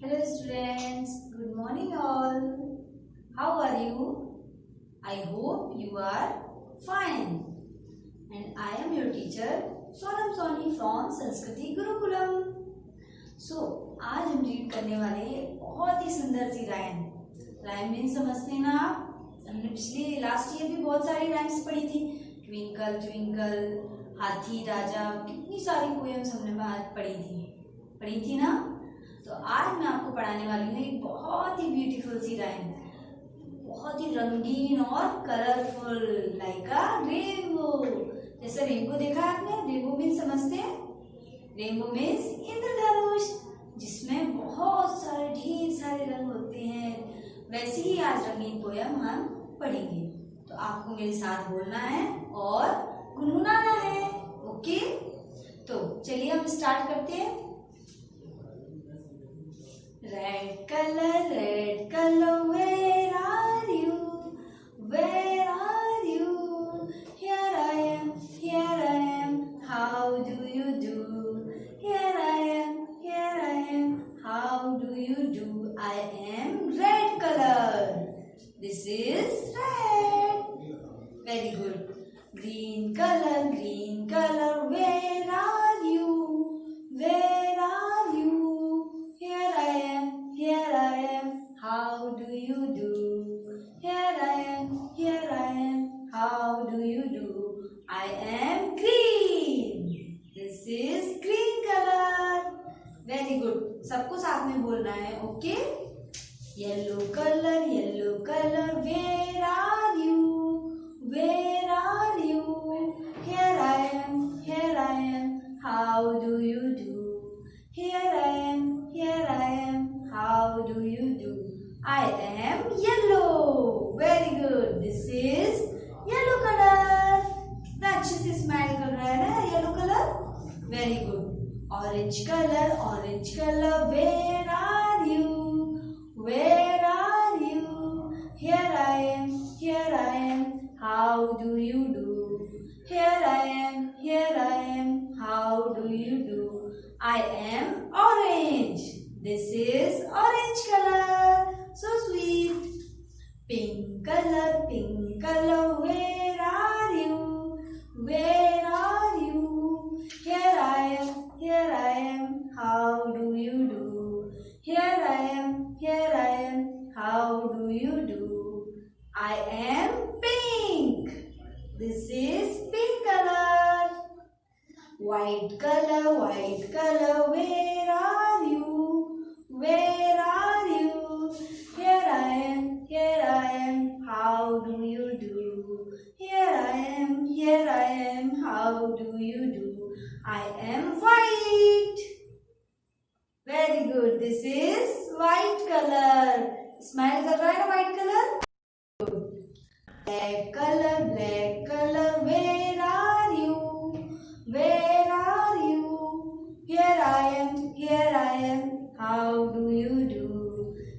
Hello students, good morning all. How are you? I hope you are fine. And I am your teacher Sonam Soni from संस्कृति गुरुकुलम. आज हम read करने वाले हैं बहुत ही सुंदर सी राइम. राइम मीन समझते हैं ना आप? हमने पिछले लास्ट ईयर भी बहुत सारी राइम्स पढ़ी थी. ट्विंकल ट्विंकल, हाथी राजा, कितनी सारी पोएम्स हमने पढ़ी थी ना. तो आज मैं आपको पढ़ाने वाली हूँ एक बहुत ही ब्यूटीफुल सी राइम, बहुत ही रंगीन और कलरफुल, लाइक अ रेनबो. जैसे रेनबो देखा है आपने? रेनबो मीन्स समझते हैं? रेनबो मीन्स इंद्रधनुष, जिसमें बहुत सारे ढेर सारे रंग होते हैं. वैसे ही आज रंगीन पोयम हम पढ़ेंगे. तो आपको मेरे साथ बोलना है और गुनगुनाना है. ओके, तो चलिए हम स्टार्ट करते हैं. Red color, where are you? Where are you? Here I am, how do you do? Here I am, how do you do? I am red color. This is red. Very good. Green color, where are you? Where are you? Here I am, how do you do? Here I am, how do you do? I am green. This is green color. Very good. सबको साथ में बोलना है. Okay. Yellow color, where are you? Where are you? Here I am, how do you do? Here I am, how do you do? I am yellow. Very good. This is yellow color. कितना अच्छे से smile कर रहा है ना yellow colour. Very good. Orange color, where are you? Where are you? Here I am, how do you do? Here I am, how do you do? I am orange. This is orange color. So sweet. Pink color, where are you? Where are you? Here I am, how do you do? Here I am, how do you do? I am pink. This is pink color. White color, where are you? Where are you? Here I am, how do you do? Here I am, how do you do? I am white. Very good. This is white color. Smile कर रहा है ना white color? Black color, where are you? Where are you? Here I am, how do you do?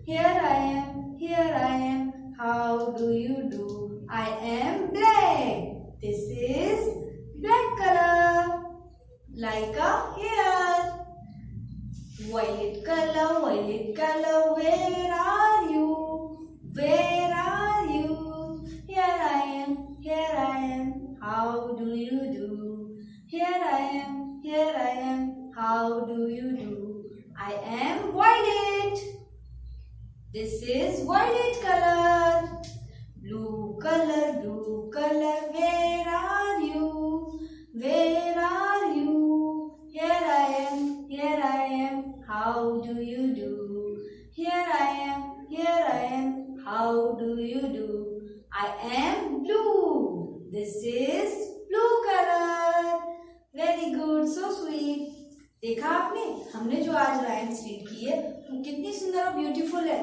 Here I am, how do you do? I am black. This is black color, like a hair. Violet color, where are you? Where are you? Here I am, how do you do? Here I am, how do you do? I am violet. This is violet color. Blue color, where are you? Where are you? Here I am, how do you do? Here I am, how do you do? I am blue. This is blue color. Very good. So sweet. देखा आपने? हमने जो आज rhymes read की है वो कितनी सुंदर और ब्यूटीफुल है.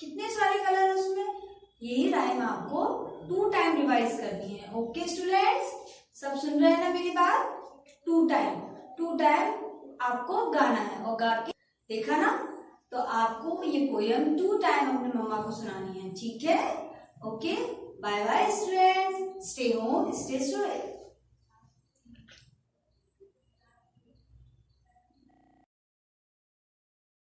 कितने सारे कलर है उसमें. यही राइम आपको 2 टाइम रिवाइज करनी है. ओके स्टूडेंट्स, सब सुन रहे हैं ना मेरी बात? 2 टाइम आपको गाना है और गा के देखा ना, तो आपको ये पोयम 2 टाइम अपने मम्मा को सुनानी है. ठीक है? Okay, bye bye students. Stay home, stay safe.